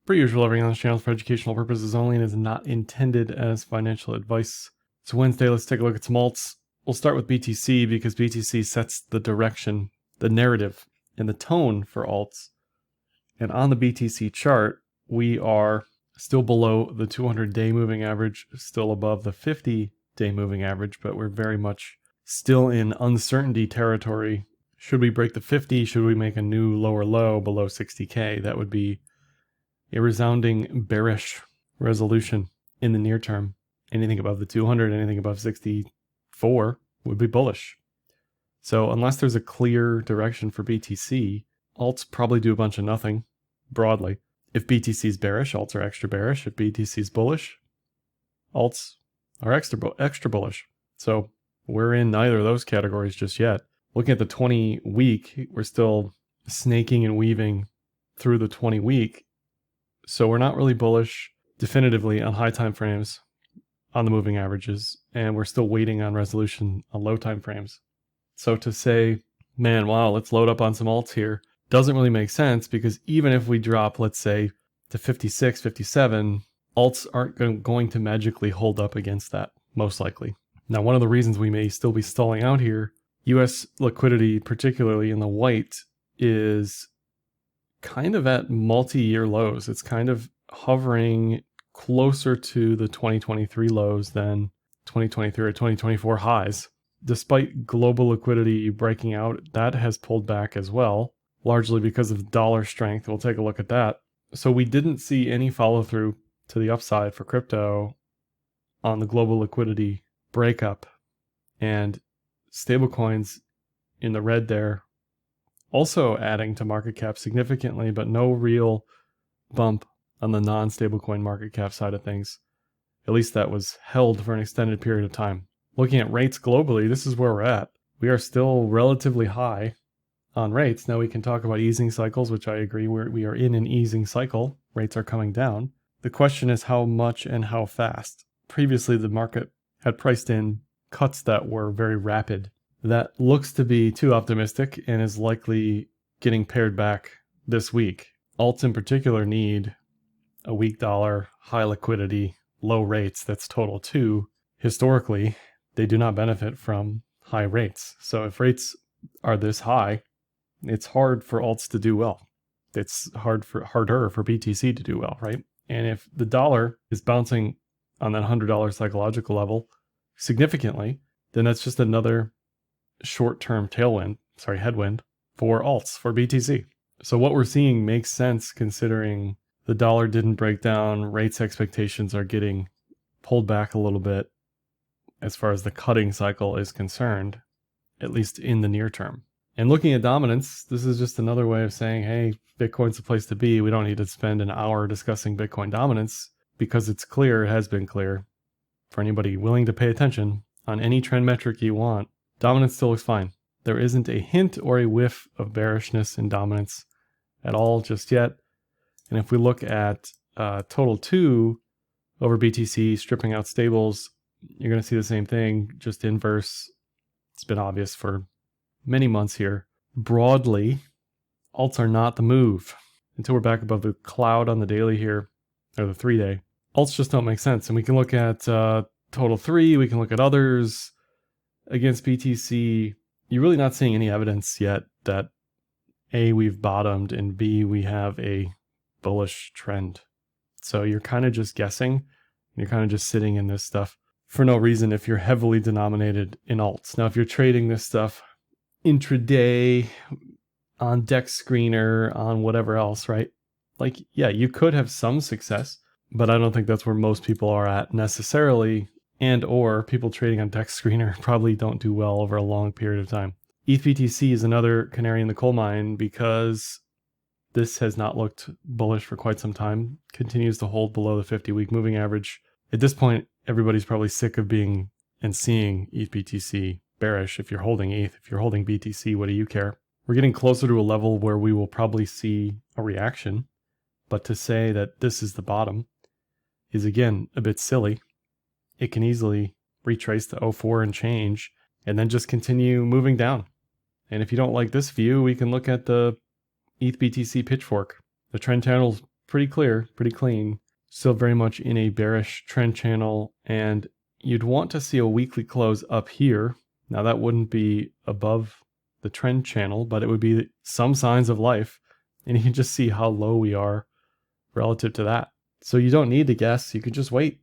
Per usual, everything on this channel is for educational purposes only and is not intended as financial advice. It's Wednesday, let's take a look at some alts. We'll start with BTC because BTC sets the direction, the narrative, and the tone for alts. And on the BTC chart, we are still below the 200-day moving average, still above the 50-day moving average, but we're very much still in uncertainty territory. Should we break the 50? Should we make a new lower low below 60K? That would be a resounding bearish resolution in the near term. Anything above the 200, anything above 64 would be bullish. So unless there's a clear direction for BTC, alts probably do a bunch of nothing broadly. If BTC is bearish, alts are extra bearish. If BTC is bullish, alts are extra bullish. So we're in neither of those categories just yet. Looking at the 20-week, we're still snaking and weaving through the 20-week. So we're not really bullish definitively on high time frames on the moving averages, and we're still waiting on resolution on low time frames. So to say, man, wow, let's load up on some alts here, doesn't really make sense, because even if we drop, let's say, to 56, 57, alts aren't going to magically hold up against that, most likely. Now, one of the reasons we may still be stalling out here, US liquidity, particularly in the white, is kind of at multi-year lows. It's kind of hovering closer to the 2023 lows than 2023 or 2024 highs. Despite global liquidity breaking out, that has pulled back as well, largely because of dollar strength. We'll take a look at that. So we didn't see any follow through to the upside for crypto on the global liquidity breakup, and stablecoins in the red there also adding to market cap significantly, but no real bump on the non-stablecoin market cap side of things. At least that was held for an extended period of time. Looking at rates globally, this is where we're at. We are still relatively high on rates. Now we can talk about easing cycles, which I agree we are in an easing cycle. Rates are coming down. The question is how much and how fast. Previously, the market had priced in cuts that were very rapid. That looks to be too optimistic and is likely getting pared back this week. Alts in particular need a weak dollar, high liquidity, low rates. That's total two. Historically, they do not benefit from high rates. So if rates are this high, it's hard for alts to do well. It's harder for BTC to do well, right? And if the dollar is bouncing on that $100 psychological level significantly, then that's just another short-term headwind for alts, for BTC. So what we're seeing makes sense considering the dollar didn't break down, rates expectations are getting pulled back a little bit as far as the cutting cycle is concerned, at least in the near term. And looking at dominance, this is just another way of saying, hey, Bitcoin's the place to be. We don't need to spend an hour discussing Bitcoin dominance because it's clear, it has been clear for anybody willing to pay attention on any trend metric you want. Dominance still looks fine. There isn't a hint or a whiff of bearishness in dominance at all just yet. And if we look at total 2 over BTC, stripping out stables, you're going to see the same thing, just inverse. It's been obvious for many months here. Broadly, alts are not the move until we're back above the cloud on the daily here, or the 3-day. Alts just don't make sense. And we can look at total 3, we can look at others. Against BTC, you're really not seeing any evidence yet that A, we've bottomed, and B, we have a bullish trend. So you're kind of just guessing. You're kind of just sitting in this stuff for no reason if you're heavily denominated in alts. Now, if you're trading this stuff intraday, on Dex Screener, on whatever else, right? Like, yeah, you could have some success, but I don't think that's where most people are at necessarily. And or people trading on Dex Screener probably don't do well over a long period of time. ETH-BTC is another canary in the coal mine because this has not looked bullish for quite some time. Continues to hold below the 50-week moving average. At this point, everybody's probably sick of being and seeing ETH-BTC bearish. If you're holding ETH, if you're holding BTC, what do you care? We're getting closer to a level where we will probably see a reaction. But to say that this is the bottom is, again, a bit silly. It can easily retrace to 04 and change, and then just continue moving down. And if you don't like this view, we can look at the ETH-BTC pitchfork. The trend channel's pretty clear, pretty clean. Still very much in a bearish trend channel, and you'd want to see a weekly close up here. Now that wouldn't be above the trend channel, but it would be some signs of life, and you can just see how low we are relative to that. So you don't need to guess, you could just wait.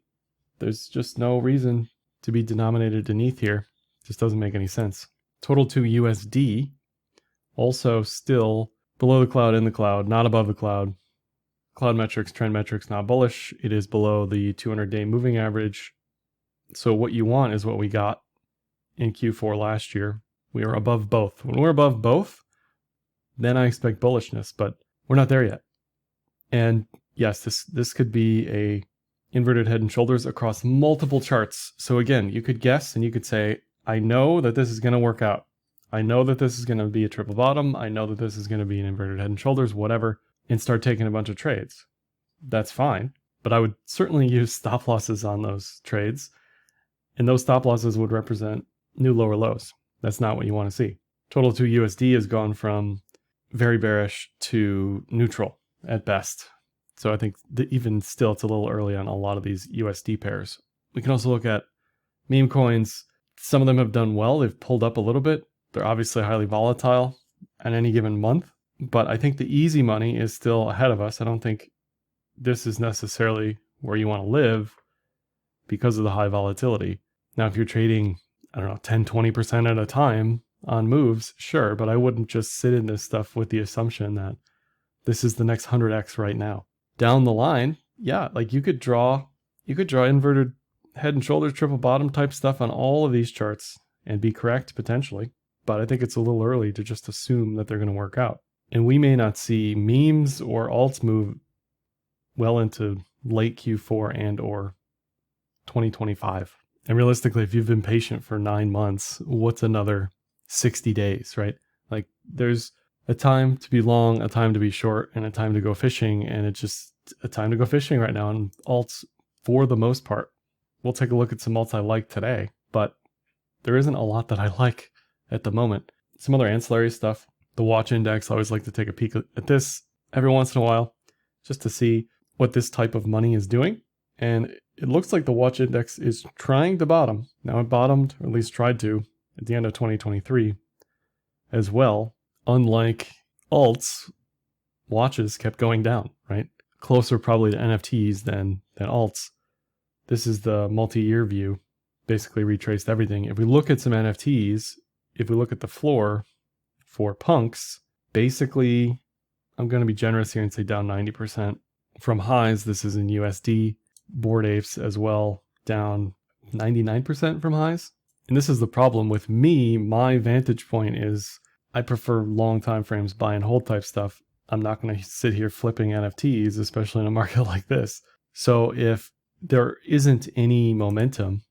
There's just no reason to be denominated in ETH here. It just doesn't make any sense. Total to USD, also still below the cloud, in the cloud, not above the cloud. Cloud metrics, trend metrics, not bullish. It is below the 200-day moving average. So what you want is what we got in Q4 last year. We are above both. When we're above both, then I expect bullishness, but we're not there yet. And yes, this could be a inverted head and shoulders across multiple charts. So again, you could guess and you could say, I know that this is going to work out. I know that this is going to be a triple bottom. I know that this is going to be an inverted head and shoulders, whatever, and start taking a bunch of trades. That's fine, but I would certainly use stop losses on those trades, and those stop losses would represent new lower lows. That's not what you want to see. Total to USD has gone from very bearish to neutral at best. So I think even still, it's a little early on a lot of these USD pairs. We can also look at meme coins. Some of them have done well. They've pulled up a little bit. They're obviously highly volatile at any given month, but I think the easy money is still ahead of us. I don't think this is necessarily where you want to live because of the high volatility. Now, if you're trading, I don't know, 10, 20% at a time on moves, sure, but I wouldn't just sit in this stuff with the assumption that this is the next 100x right now. Down the line, yeah, like you could draw inverted head and shoulders, triple bottom type stuff on all of these charts and be correct potentially, but I think it's a little early to just assume that they're going to work out. And we may not see memes or alts move well into late Q4 and or 2025. And realistically, if you've been patient for 9 months, what's another 60 days, right? Like there's a time to be long, a time to be short, and a time to go fishing. And it's just a time to go fishing right now on alts for the most part. We'll take a look at some alts I like today, but there isn't a lot that I like at the moment. Some other ancillary stuff. The watch index, I always like to take a peek at this every once in a while just to see what this type of money is doing. And it looks like the watch index is trying to bottom. Now it bottomed, or at least tried to, at the end of 2023 as well. Unlike alts, watches kept going down, right? Closer probably to NFTs than alts. This is the multi-year view, basically retraced everything. If we look at some NFTs, if we look at the floor for punks, basically, I'm going to be generous here and say down 90% from highs. This is in USD. Bored Apes as well, down 99% from highs. And this is the problem with me. My vantage point is I prefer long time frames, buy and hold type stuff. I'm not going to sit here flipping NFTs, especially in a market like this. So if there isn't any momentum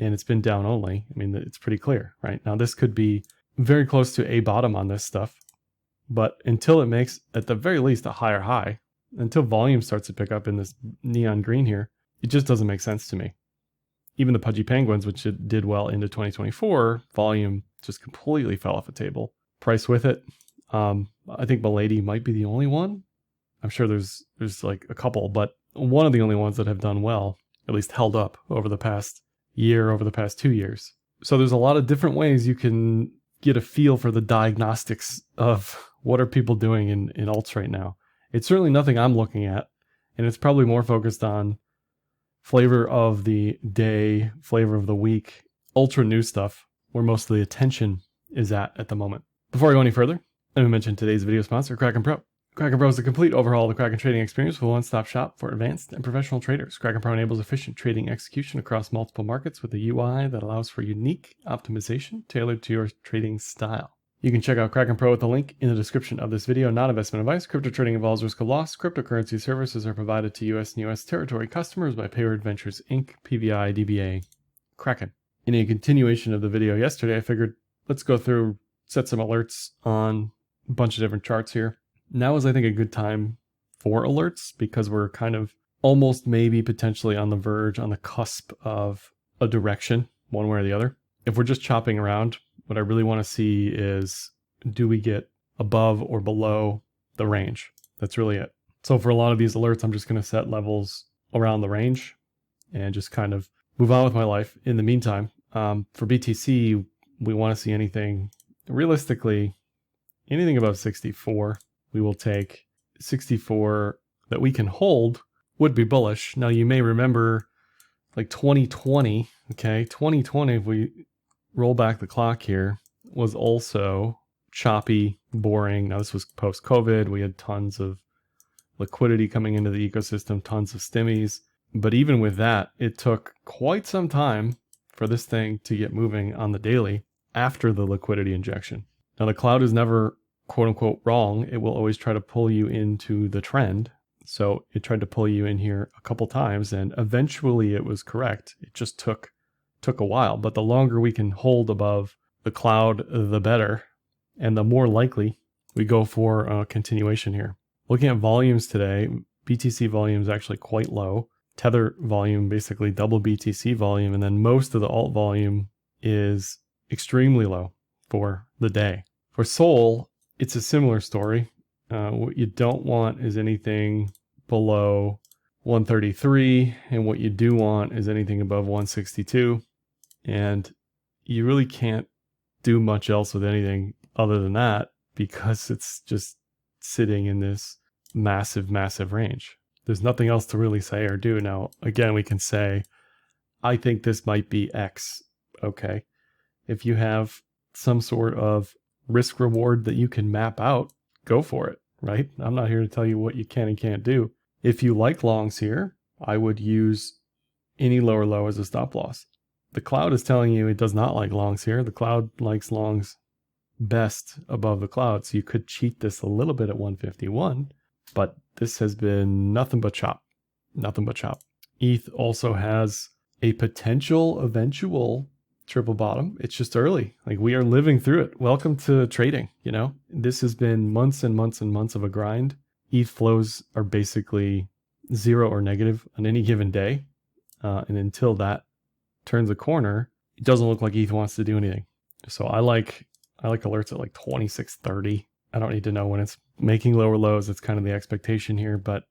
and it's been down only, I mean, it's pretty clear, right? Now this could be very close to a bottom on this stuff, but until it makes at the very least a higher high, until volume starts to pick up in this neon green here, it just doesn't make sense to me. Even the Pudgy Penguins, which did well into 2024, volume just completely fell off the table. Price with it. I think Milady might be the only one. I'm sure there's like a couple, but one of the only ones that have done well, at least held up over the past year, over the past 2 years. So there's a lot of different ways you can get a feel for the diagnostics of what are people doing in alts right now. It's certainly nothing I'm looking at, and it's probably more focused on flavor of the day, flavor of the week, ultra new stuff, where most of the attention is at the moment. Before I go any further, let me mention today's video sponsor, Kraken Pro. Kraken Pro is a complete overhaul of the Kraken trading experience with a one-stop shop for advanced and professional traders. Kraken Pro enables efficient trading execution across multiple markets with a UI that allows for unique optimization tailored to your trading style. You can check out Kraken Pro with the link in the description of this video. Not investment advice. Crypto trading involves risk of loss. Cryptocurrency services are provided to U.S. and U.S. territory customers by Payward Ventures Inc., PVI, DBA, Kraken. In a continuation of the video yesterday, I figured let's go through, set some alerts on a bunch of different charts here. Now is, I think, a good time for alerts because we're kind of almost maybe potentially on the verge, on the cusp of a direction, one way or the other. If we're just chopping around, what I really want to see is, do we get above or below the range? That's really it. So for a lot of these alerts, I'm just going to set levels around the range and just kind of move on with my life. In the meantime, for BTC, we want to see anything, realistically, anything above 64. We will take 64 that we can hold would be bullish. Now you may remember like 2020, okay? 2020, if we roll back the clock here, was also choppy, boring. Now this was post-COVID. We had tons of liquidity coming into the ecosystem, tons of stimmies. But even with that, it took quite some time for this thing to get moving on the daily after the liquidity injection. Now the cloud is never quote unquote wrong. It will always try to pull you into the trend. So it tried to pull you in here a couple times and eventually it was correct. It just took a while, but the longer we can hold above the cloud, the better. And the more likely we go for a continuation here. Looking at volumes today, BTC volume is actually quite low. Tether volume, basically double BTC volume. And then most of the alt volume is extremely low for the day. For Sol, it's a similar story. What you don't want is anything below 133. And what you do want is anything above 162. And you really can't do much else with anything other than that because it's just sitting in this massive, massive range. There's nothing else to really say or do. Now, again, we can say, I think this might be X. Okay. If you have some sort of risk reward that you can map out, go for it, right? I'm not here to tell you what you can and can't do. If you like longs here, I would use any lower low as a stop loss. The cloud is telling you it does not like longs here. The cloud likes longs best above the cloud. So you could cheat this a little bit at 151, but this has been nothing but chop, nothing but chop. ETH also has a potential eventual triple bottom. It's just early. Like we are living through it. Welcome to trading. You know, this has been months and months and months of a grind. ETH flows are basically zero or negative on any given day. And until that turns a corner, it doesn't look like ETH wants to do anything. So I like alerts at like 26:30. I don't need to know when it's making lower lows. It's kind of the expectation here. But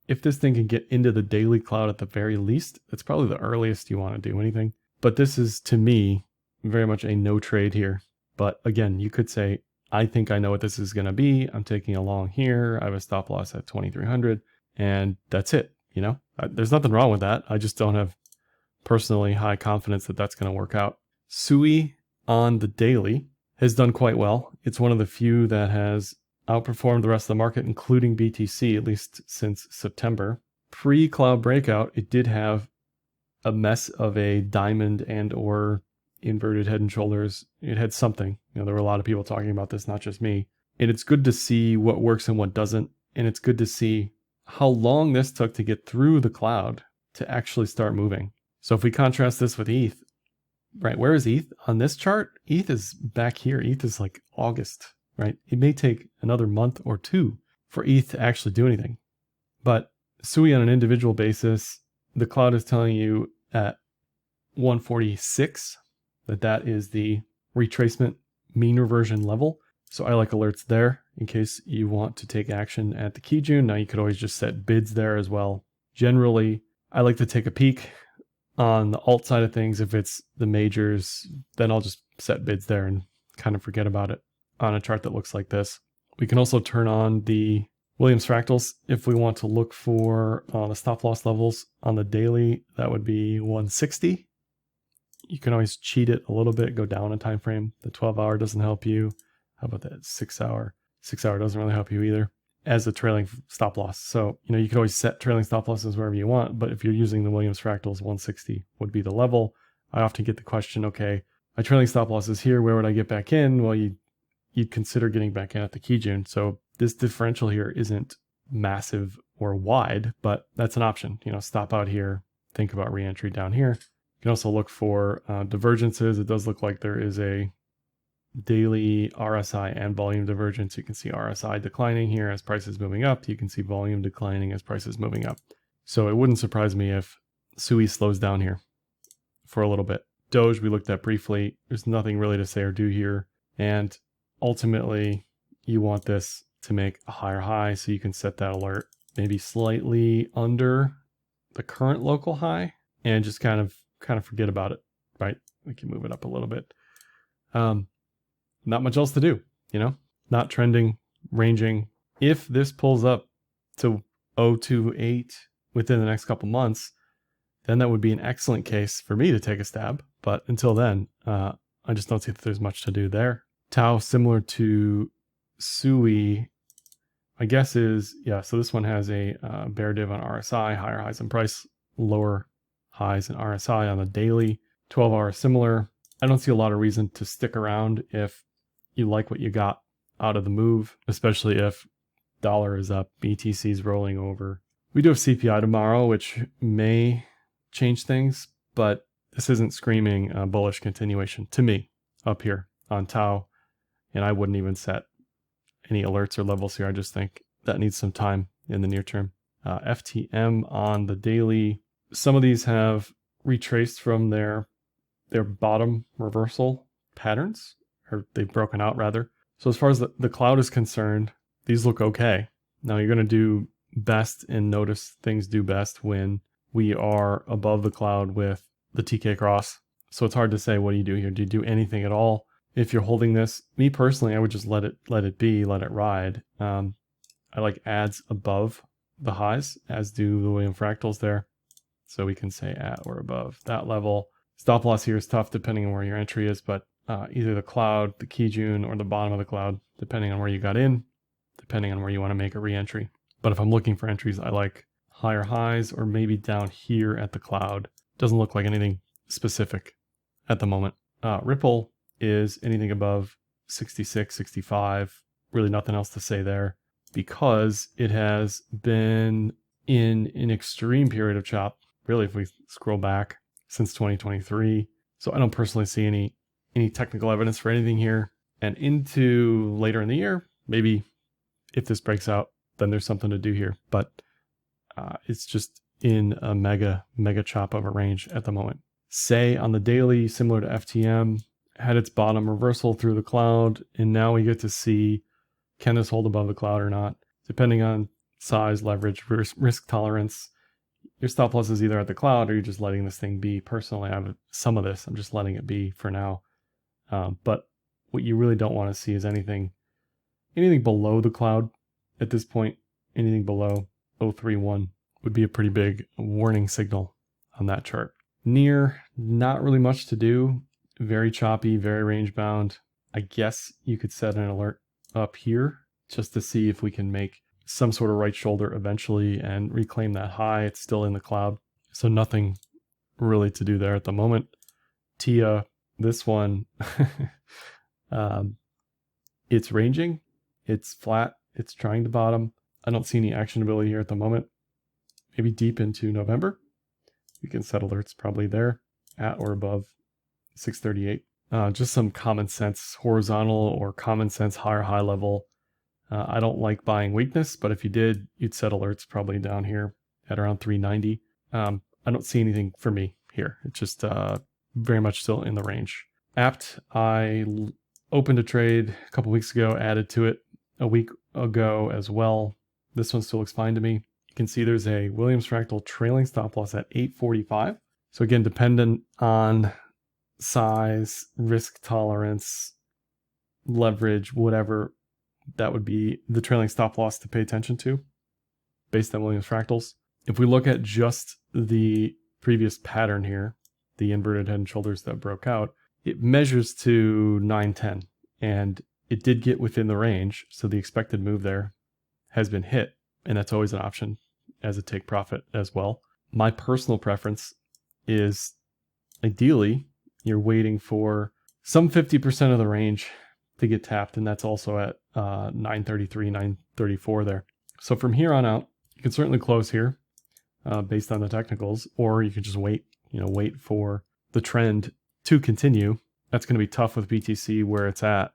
if this thing can get into the daily cloud at the very least, that's probably the earliest you want to do anything. But this is, to me, very much a no trade here. But again, you could say, I think I know what this is going to be. I'm taking a long here. I have a stop loss at 2300 and that's it. You know, there's nothing wrong with that. I just don't have personally high confidence that that's going to work out. SUI on the daily has done quite well. It's one of the few that has outperformed the rest of the market, including BTC, at least since September. Pre-cloud breakout, it did have a mess of a diamond and or inverted head and shoulders. It had something. You know, there were a lot of people talking about this, not just me. And it's good to see what works and what doesn't. And it's good to see how long this took to get through the cloud to actually start moving. So if we contrast this with ETH, right, where is ETH on this chart? ETH is back here. ETH is like August, right? It may take another month or two for ETH to actually do anything. But SUI on an individual basis, the cloud is telling you at 146 that is the retracement mean reversion level. So I like alerts there in case you want to take action at the Kijun. Now you could always just set bids there as well. Generally, I like to take a peek on the alt side of things. If it's the majors, then I'll just set bids there and kind of forget about it on a chart that looks like this. We can also turn on the Williams fractals if we want to look for the stop loss levels on the daily. That would be 160. You can always cheat it a little bit, go down a time frame. The 12-hour doesn't help you. How about that 6-hour? 6-hour doesn't really help you either as a trailing stop loss. So, you know, you can always set trailing stop losses wherever you want, but if you're using the Williams fractals, 160 would be the level. I often get the question, okay, my trailing stop loss is here. Where would I get back in? Well, you'd consider getting back in at the Kijun. So this differential here isn't massive or wide, but that's an option. You know, stop out here, think about reentry down here. You can also look for divergences. It does look like there is a daily RSI and volume divergence. You can see RSI declining here as prices moving up. You can see volume declining as prices moving up. So it wouldn't surprise me if SUI slows down here for a little bit. Doge, we looked at briefly. There's nothing really to say or do here. And ultimately, you want this to make a higher high so you can set that alert maybe slightly under the current local high, and just kind of forget about it, right? We can move it up a little bit. Not much else to do, you know, not trending, ranging. If this pulls up to 028 within the next couple months, then that would be an excellent case for me to take a stab. But until then, I just don't see that there's much to do there. Tau, similar to SUI, my guess is, yeah, so this one has a bear div on RSI, higher highs in price, lower highs in RSI on the daily. 12 hour similar. I don't see a lot of reason to stick around if you like what you got out of the move, especially if dollar is up, BTC is rolling over. We do have CPI tomorrow, which may change things, but this isn't screaming bullish continuation to me up here on Tau, and I wouldn't even set any alerts or levels here. I just think that needs some time in the near term. FTM on the daily, some of these have retraced from their bottom reversal patterns, or they've broken out rather. So as far as the cloud is concerned, these look okay. Now you're going to do best and notice things do best when we are above the cloud with the TK cross. So it's hard to say, what do you do here? Do you do anything at all? If you're holding this, me personally, I would just let it be, let it ride. I like adds above the highs, as do the Williams fractals there. So we can say at or above that level. Stop loss here is tough depending on where your entry is, but either the cloud, the Kijun, or the bottom of the cloud, depending on where you got in, depending on where you want to make a re-entry. But if I'm looking for entries, I like higher highs or maybe down here at the cloud. Doesn't look like anything specific at the moment. Ripple is anything above 66, 65. Really nothing else to say there because it has been in an extreme period of chop. Really, if we scroll back since 2023. So I don't personally see any technical evidence for anything here. And into later in the year, maybe if this breaks out, then there's something to do here. But it's just in a mega chop of a range at the moment. Say on the daily, similar to FTM, had its bottom reversal through the cloud, and now we get to see, can this hold above the cloud or not? Depending on size, leverage, risk tolerance, your stop loss is either at the cloud or you're just letting this thing be. Personally, I have some of this. I'm just letting it be for now. But what you really don't want to see is anything below the cloud at this point. Anything below 031 would be a pretty big warning signal on that chart. Near, not really much to do. Very choppy, very range bound. I guess you could set an alert up here just to see if we can make some sort of right shoulder eventually and reclaim that high. It's still in the cloud, so nothing really to do there at the moment. TIA, this one, it's ranging, it's flat, it's trying to bottom. I don't see any actionability here at the moment. Maybe deep into November, we can set alerts probably there at or above 638. Just some common sense horizontal or common sense higher high level. I don't like buying weakness, but if you did, you'd set alerts probably down here at around 390. I don't see anything for me here. It's just very much still in the range. Apt, I opened a trade a couple weeks ago, added to it a week ago as well. This one still looks fine to me. You can see there's a Williams fractal trailing stop loss at 845. So again, dependent on size, risk tolerance, leverage, whatever, that would be the trailing stop loss to pay attention to based on Williams fractals. If we look at just the previous pattern here, the inverted head and shoulders that broke out, it measures to 910 and it did get within the range. So the expected move there has been hit, and that's always an option as a take profit as well. My personal preference is ideally you're waiting for some 50% of the range to get tapped, and that's also at 933, 934 there. So from here on out, you can certainly close here based on the technicals, or you can just wait, wait for the trend to continue. That's going to be tough with BTC where it's at.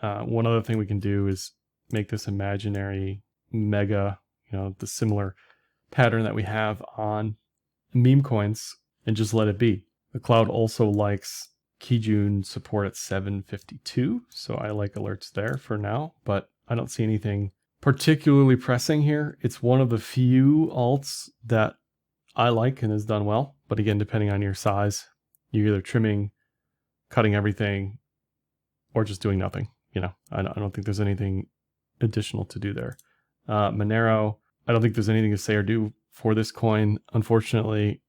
One other thing we can do is make this imaginary mega, the similar pattern that we have on meme coins, and just let it be. The cloud also likes Kijun support at 752, so I like alerts there for now, but I don't see anything particularly pressing here. It's one of the few alts that I like and has done well. But again, depending on your size, you're either trimming, cutting everything, or just doing nothing. You know, I don't think there's anything additional to do there. Monero, I don't think there's anything to say or do for this coin. Unfortunately,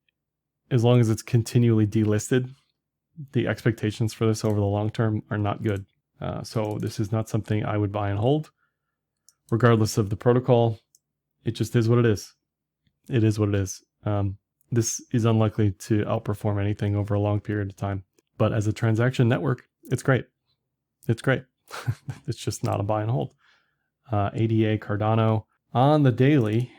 as long as it's continually delisted, the expectations for this over the long term are not good. So this is not something I would buy and hold. Regardless of the protocol, it just is what it is. It is what it is. This is unlikely to outperform anything over a long period of time. But as a transaction network, it's great. It's great. It's just not a buy and hold. ADA Cardano on the daily,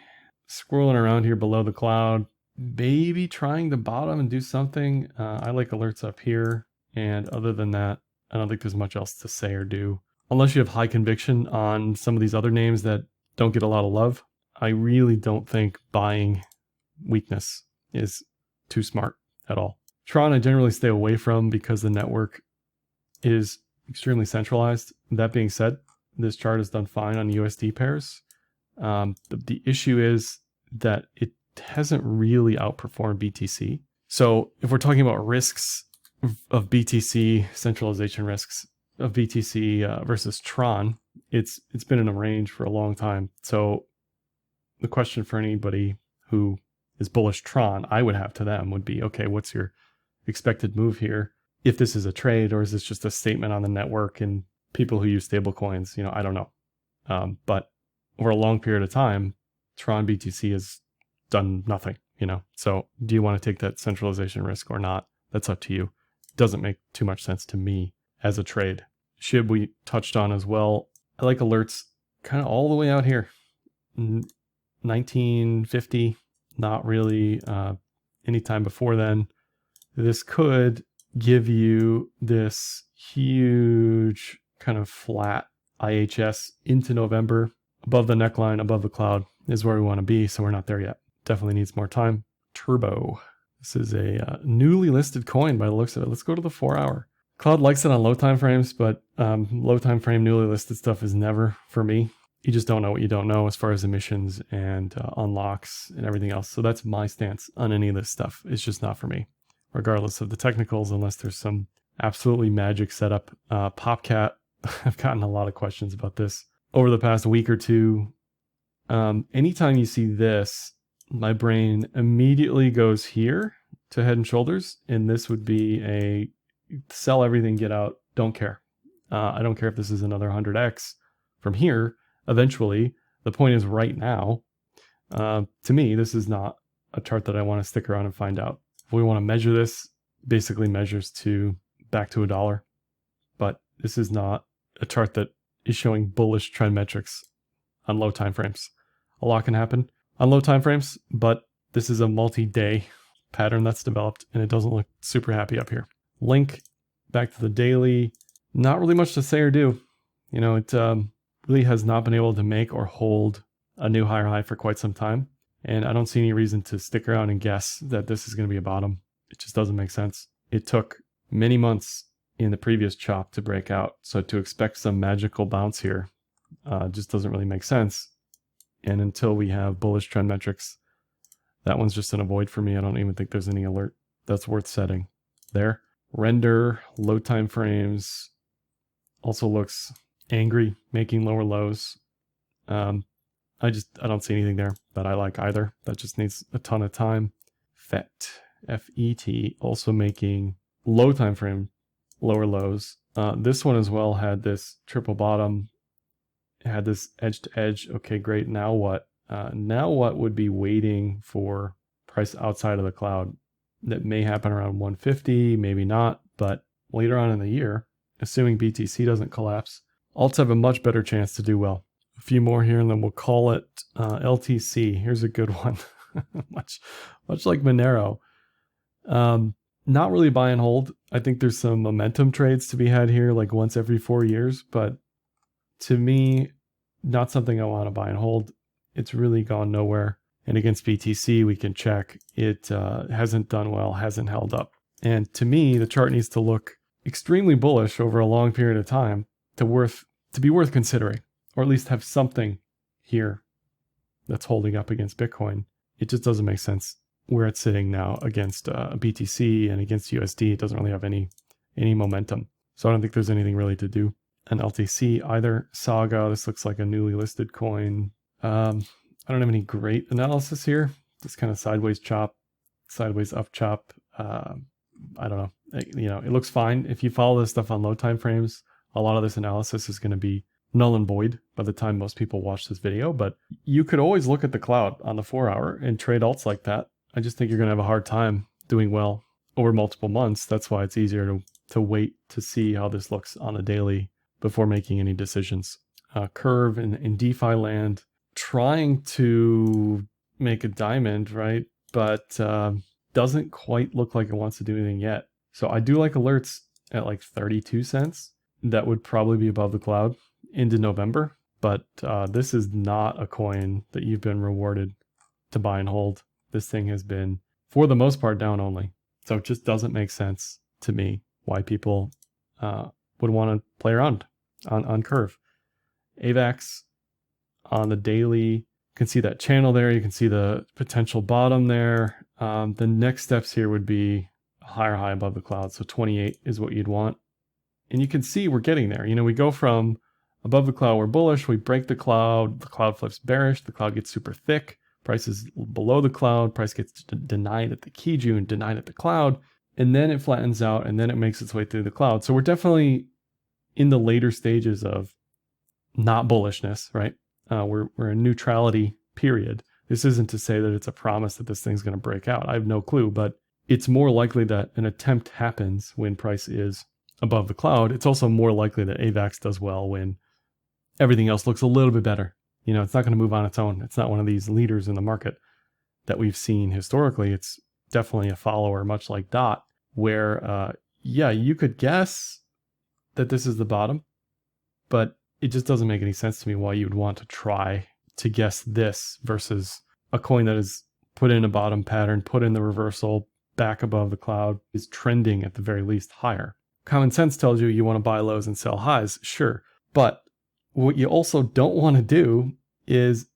scrolling around here below the cloud, maybe trying to bottom and do something. I like alerts up here. And other than that, I don't think there's much else to say or do. Unless you have high conviction on some of these other names that don't get a lot of love, I really don't think buying weakness is too smart at all. Tron I generally stay away from because the network is extremely centralized. That being said, this chart has done fine on USD pairs. The issue is that it hasn't really outperformed BTC. So if we're talking about risks of BTC, centralization risks of BTC versus Tron, it's been in a range for a long time. So the question for anybody who is bullish Tron, I would have to them would be, okay, what's your expected move here? If this is a trade or is this just a statement on the network and people who use stable coins, you know, I don't know. But over a long period of time, Tron BTC has done nothing, you know. So do you want to take that centralization risk or not? That's up to you. Doesn't make too much sense to me as a trade. SHIB we touched on as well. I like alerts kind of all the way out here. 1950, not really anytime before then. This could give you this huge kind of flat IHS into November. Above the neckline, above the cloud is where we want to be, so we're not there yet. Definitely needs more time. Turbo. This is a newly listed coin by the looks of it. Let's go to the 4-hour. Cloud likes it on low time frames, but low time frame newly listed stuff is never for me. You just don't know what you don't know as far as emissions and unlocks and everything else. So that's my stance on any of this stuff. It's just not for me, regardless of the technicals, unless there's some absolutely magic setup. Popcat, I've gotten a lot of questions about this over the past week or two. Anytime you see this, my brain immediately goes here to Head and Shoulders, and this would be a sell everything, get out, don't care. I don't care if this is another 100x from here. Eventually, the point is right now, to me, this is not a chart that I want to stick around and find out. If we want to measure this, basically measures to back to $1. But this is not a chart that is showing bullish trend metrics on low time frames. A lot can happen on low time frames, but this is a multi-day pattern that's developed, and it doesn't look super happy up here. Link, back to the daily, not really much to say or do. You know, it really has not been able to make or hold a new higher high for quite some time. And I don't see any reason to stick around and guess that this is going to be a bottom. It just doesn't make sense. It took many months in the previous chop to break out. So to expect some magical bounce here just doesn't really make sense. And until we have bullish trend metrics, that one's just an avoid for me. I don't even think there's any alert that's worth setting there. Render, low time frames, also looks angry, making lower lows. I don't see anything there that I like either. That just needs a ton of time. FET, F-E-T, also making low time frame, lower lows. This one as well had this triple bottom, had this edge to edge. Okay, great. Now what? Now what would be waiting for price outside of the cloud? That may happen around 150, maybe not, but later on in the year, assuming BTC doesn't collapse, alts have a much better chance to do well. A few more here, and then we'll call it LTC. Here's a good one, much like Monero. Not really buy and hold. I think there's some momentum trades to be had here, like once every 4 years, but to me, not something I want to buy and hold. It's really gone nowhere. And against BTC, we can check it hasn't done well, hasn't held up. And to me, the chart needs to look extremely bullish over a long period of time to be worth considering, or at least have something here that's holding up against Bitcoin. It just doesn't make sense where it's sitting now against BTC and against USD. It doesn't really have any momentum. So I don't think there's anything really to do. An LTC either. Saga, this looks like a newly listed coin. I don't have any great analysis here. Just kind of sideways chop, sideways up chop. I don't know. It looks fine. If you follow this stuff on low time frames, a lot of this analysis is going to be null and void by the time most people watch this video. But you could always look at the cloud on the 4 hour and trade alts like that. I just think you're going to have a hard time doing well over multiple months. That's why it's easier to wait to see how this looks on a daily before making any decisions. Curve in DeFi land, trying to make a diamond, right? But doesn't quite look like it wants to do anything yet. So I do like alerts at like 32 cents. That would probably be above the cloud into November. But this is not a coin that you've been rewarded to buy and hold. This thing has been, for the most part, down only. So it just doesn't make sense to me why people would want to play around on Curve. AVAX on the daily, you can see that channel there. You can see the potential bottom there. The next steps here would be a higher high above the cloud. So 28 is what you'd want. And you can see we're getting there. We go from above the cloud, we're bullish. We break the cloud flips bearish. The cloud gets super thick. Price is below the cloud. Price gets denied at the Kijun and denied at the cloud. And then it flattens out and then it makes its way through the cloud. So we're definitely in the later stages of not bullishness, right? We're in neutrality period. This isn't to say that it's a promise that this thing's going to break out. I have no clue, but it's more likely that an attempt happens when price is above the cloud. It's also more likely that AVAX does well when everything else looks a little bit better. It's not going to move on its own. It's not one of these leaders in the market that we've seen historically. It's definitely a follower, much like DOT, where, you could guess that this is the bottom, but it just doesn't make any sense to me why you would want to try to guess this versus a coin that is put in a bottom pattern, put in the reversal, back above the cloud, is trending at the very least higher. Common sense tells you want to buy lows and sell highs, sure. But what you also don't want to do is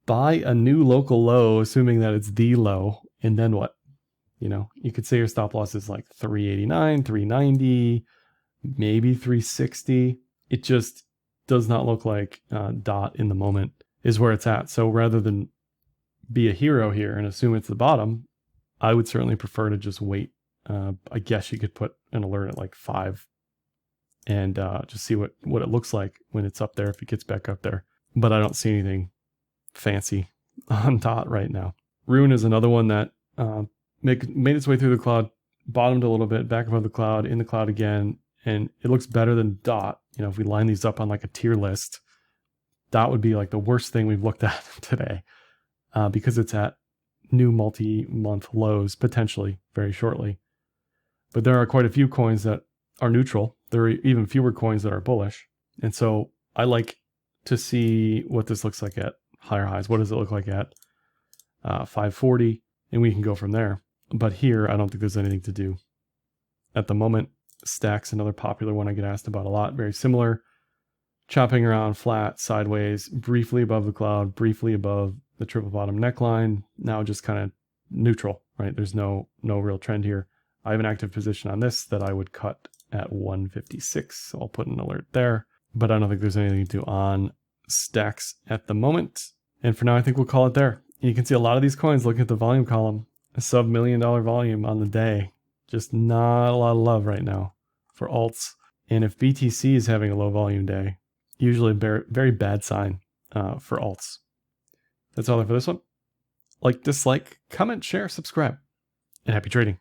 buy a new local low, assuming that it's the low, and then what? You could say your stop loss is like 389, 390, maybe 360. It just does not look like DOT in the moment is where it's at. So rather than be a hero here and assume it's the bottom, I would certainly prefer to just wait. I guess you could put an alert at like 5 and just see what it looks like when it's up there, if it gets back up there. But I don't see anything fancy on DOT right now. Rune is another one that made its way through the cloud, bottomed a little bit, back above the cloud, in the cloud again, and it looks better than DOT. If we line these up on like a tier list, DOT would be like the worst thing we've looked at today because it's at new multi-month lows potentially very shortly. But there are quite a few coins that are neutral. There are even fewer coins that are bullish. And so I like to see what this looks like at higher highs. What does it look like at 540? And we can go from there. But here, I don't think there's anything to do at the moment. Stacks, another popular one I get asked about a lot. Very similar. Chopping around flat, sideways, briefly above the cloud, briefly above the triple bottom neckline. Now just kind of neutral, right? There's no real trend here. I have an active position on this that I would cut at 156. So I'll put an alert there. But I don't think there's anything to do on stacks at the moment. And for now, I think we'll call it there. You can see a lot of these coins, looking at the volume column, a sub-$1 million volume on the day. Just not a lot of love right now for alts. And if BTC is having a low volume day, usually a very bad sign for alts. That's all there for this one. Like, dislike, comment, share, subscribe, and happy trading.